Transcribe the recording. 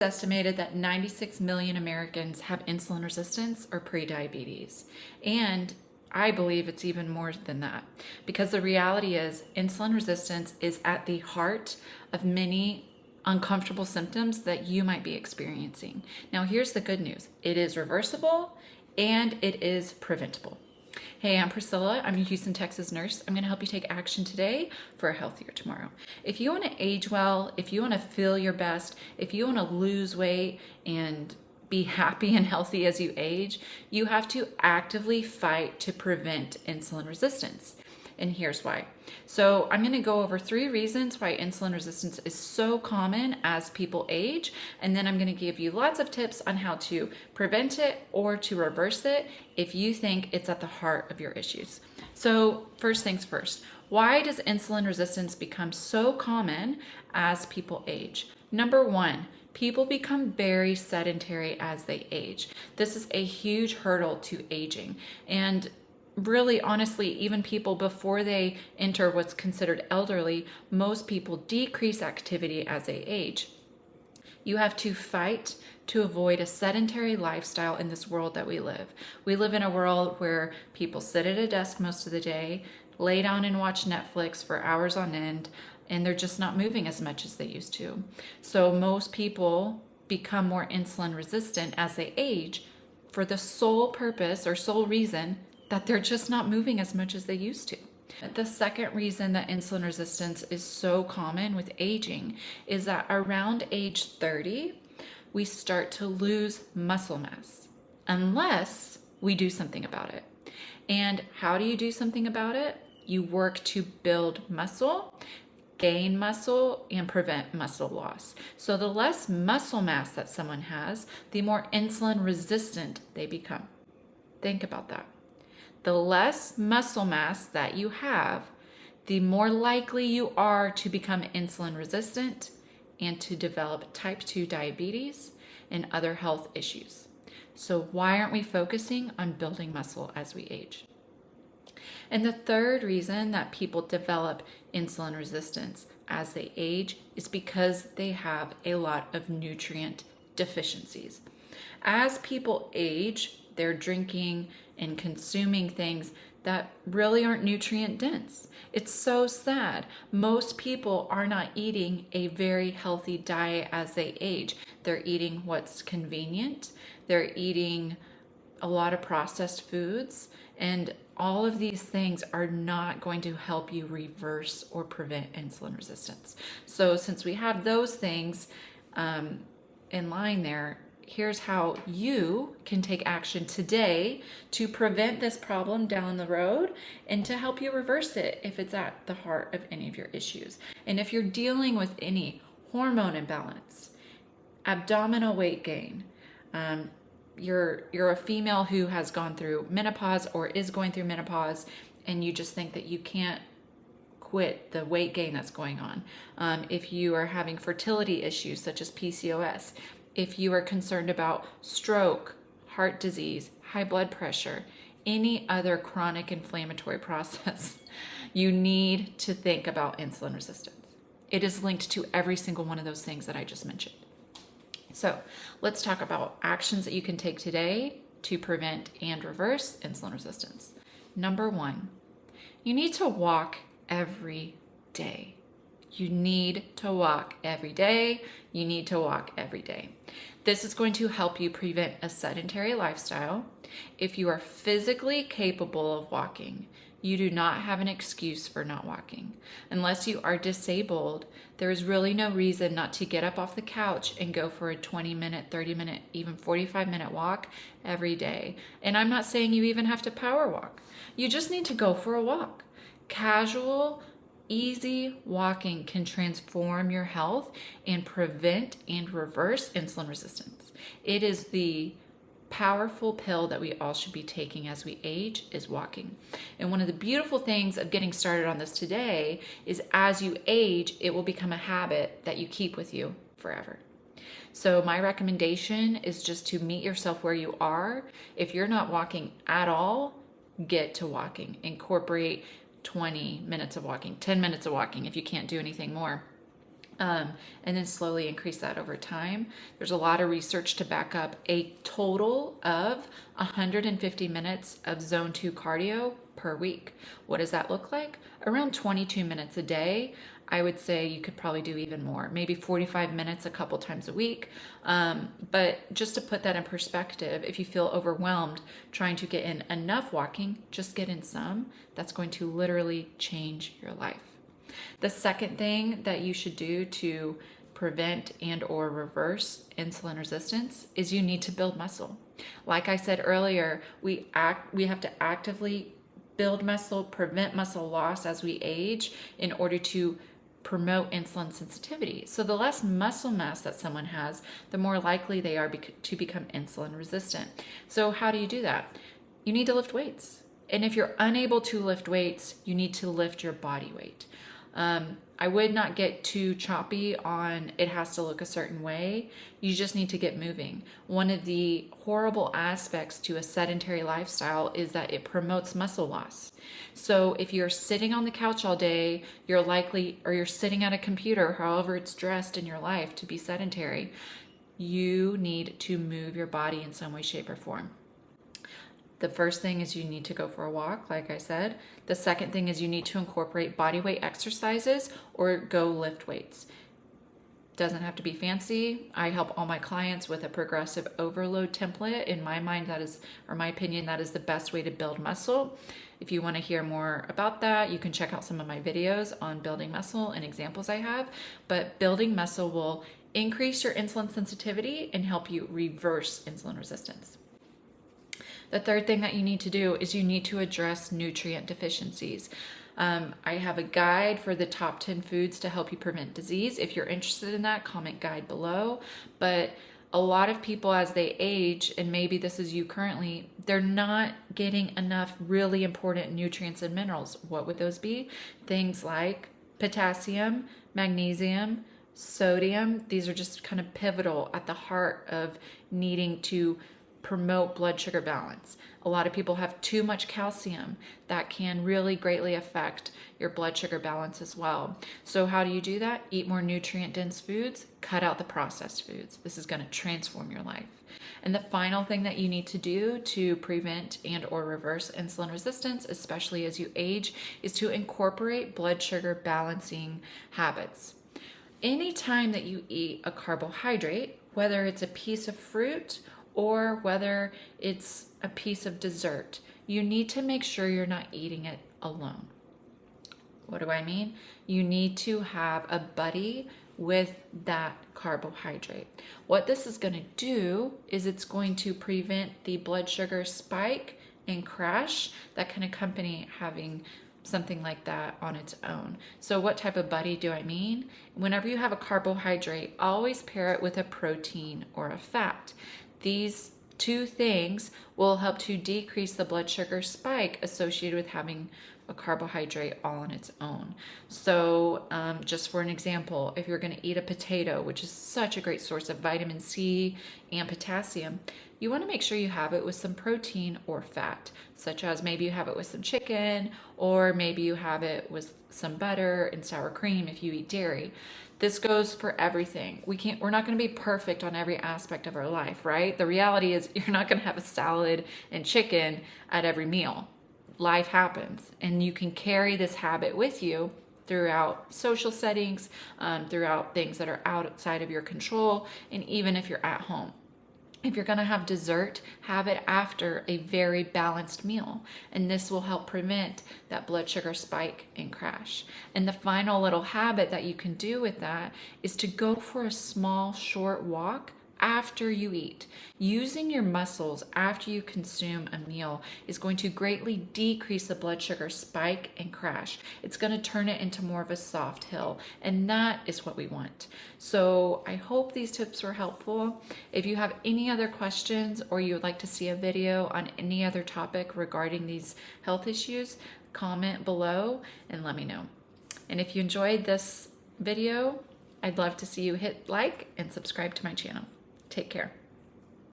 Estimated that 96 million Americans have insulin resistance or prediabetes. And I believe it's even more than that because the reality is insulin resistance is at the heart of many uncomfortable symptoms that you might be experiencing. Now, here's the good news. It is reversible and it is preventable. Hey, I'm Priscilla. I'm a Houston, Texas nurse. I'm going to help you take action today for a healthier tomorrow. If you want to age well, if you want to feel your best, if you want to lose weight and be happy and healthy as you age, you have to actively fight to prevent insulin resistance. And here's why. So I'm going to go over 3 reasons why insulin resistance is so common as people age, and then I'm going to give you lots of tips on how to prevent it or to reverse it if you think it's at the heart of your issues. So first things first, why does insulin resistance become so common as people age? Number 1, people become very sedentary as they age. This is a huge hurdle to aging, and really, honestly, even people before they enter what's considered elderly, most people decrease activity as they age. You have to fight to avoid a sedentary lifestyle in this world that we live. We live in a world where people sit at a desk most of the day, lay down and watch Netflix for hours on end, and they're just not moving as much as they used to. So most people become more insulin resistant as they age for the sole purpose or sole reason that they're just not moving as much as they used to. The second reason that insulin resistance is so common with aging is that around age 30, we start to lose muscle mass unless we do something about it. And how do you do something about it? You work to build muscle, gain muscle, and prevent muscle loss. So the less muscle mass that someone has, the more insulin resistant they become. Think about that. The less muscle mass that you have, the more likely you are to become insulin resistant and to develop type 2 diabetes and other health issues. So why aren't we focusing on building muscle as we age? And the third reason that people develop insulin resistance as they age is because they have a lot of nutrient deficiencies. As people age, they're drinking and consuming things that really aren't nutrient dense. It's so sad. Most people are not eating a very healthy diet as they age. They're eating what's convenient. They're eating a lot of processed foods, and all of these things are not going to help you reverse or prevent insulin resistance. So since we have those things in line there, here's how you can take action today to prevent this problem down the road and to help you reverse it if it's at the heart of any of your issues. And if you're dealing with any hormone imbalance, abdominal weight gain, you're a female who has gone through menopause or is going through menopause, and you just think that you can't quit the weight gain that's going on. If you are having fertility issues such as PCOS, if you are concerned about stroke, heart disease, high blood pressure, any other chronic inflammatory process, you need to think about insulin resistance. It is linked to every single one of those things that I just mentioned. So let's talk about actions that you can take today to prevent and reverse insulin resistance. Number 1, you need to walk every day. You need to walk every day. You need to walk every day. This is going to help you prevent a sedentary lifestyle. If you are physically capable of walking, you do not have an excuse for not walking. Unless you are disabled, there is really no reason not to get up off the couch and go for a 20-minute, 30-minute, even 45-minute walk every day. And I'm not saying you even have to power walk. You just need to go for a walk. Casual, easy walking can transform your health and prevent and reverse insulin resistance. It is the powerful pill that we all should be taking as we age is walking. And one of the beautiful things of getting started on this today is as you age, it will become a habit that you keep with you forever. So my recommendation is just to meet yourself where you are. If you're not walking at all, get to walking. Incorporate 20 minutes of walking, 10 minutes of walking if you can't do anything more. and then slowly increase that over time. There's a lot of research to back up a total of 150 minutes of zone 2 cardio per week. What does that look like? Around 22 minutes a day. I would say you could probably do even more, maybe 45 minutes a couple times a week. But just to put that in perspective, if you feel overwhelmed trying to get in enough walking, just get in some. That's going to literally change your life. The second thing that you should do to prevent and or reverse insulin resistance is you need to build muscle. Like I said earlier, we have to actively build muscle, prevent muscle loss as we age in order to promote insulin sensitivity. So the less muscle mass that someone has, the more likely they are to become insulin resistant. So how do you do that? You need to lift weights. And if you're unable to lift weights, you need to lift your body weight. I would not get too choppy on it has to look a certain way. You just need to get moving. One of the horrible aspects to a sedentary lifestyle is that it promotes muscle loss. So if you're sitting on the couch all day, you're sitting at a computer, however it's dressed in your life to be sedentary, you need to move your body in some way, shape, or form. The first thing is you need to go for a walk, like I said. The second thing is you need to incorporate body weight exercises or go lift weights. Doesn't have to be fancy. I help all my clients with a progressive overload template. In my mind, my opinion, that is the best way to build muscle. If you want to hear more about that, you can check out some of my videos on building muscle and examples I have. But building muscle will increase your insulin sensitivity and help you reverse insulin resistance. The third thing that you need to do is you need to address nutrient deficiencies. I have a guide for the top 10 foods to help you prevent disease. If you're interested in that, comment guide below. But a lot of people as they age, and maybe this is you currently, they're not getting enough really important nutrients and minerals. What would those be? Things like potassium, magnesium, sodium. These are just kind of pivotal at the heart of needing to promote blood sugar balance. A lot of people have too much calcium that can really greatly affect your blood sugar balance as well. So how do you do that? Eat more nutrient dense foods, cut out the processed foods. This is going to transform your life. And the final thing that you need to do to prevent and or reverse insulin resistance, especially as you age, is to incorporate blood sugar balancing habits. Anytime that you eat a carbohydrate, whether it's a piece of fruit or whether it's a piece of dessert, you need to make sure you're not eating it alone. What do I mean? You need to have a buddy with that carbohydrate. What this is going to do is it's going to prevent the blood sugar spike and crash that can accompany having something like that on its own. So what type of buddy do I mean? Whenever you have a carbohydrate, always pair it with a protein or a fat. These two things will help to decrease the blood sugar spike associated with having a carbohydrate all on its own. So just for an example, if you're going to eat a potato, which is such a great source of vitamin C and potassium, you want to make sure you have it with some protein or fat, such as maybe you have it with some chicken, or maybe you have it with some butter and sour cream if you eat dairy. This goes for everything. We're not going to be perfect on every aspect of our life, right? The reality is you're not going to have a salad and chicken at every meal. Life happens, and you can carry this habit with you throughout social settings, throughout things that are outside of your control, and even if you're at home. If you're going to have dessert, have it after a very balanced meal, and this will help prevent that blood sugar spike and crash. And the final little habit that you can do with that is to go for a small, short walk after you eat. Using your muscles after you consume a meal is going to greatly decrease the blood sugar spike and crash. It's going to turn it into more of a soft hill, and that is what we want. So I hope these tips were helpful. If you have any other questions or you would like to see a video on any other topic regarding these health issues, comment below and let me know. And if you enjoyed this video, I'd love to see you hit like and subscribe to my channel. Take care.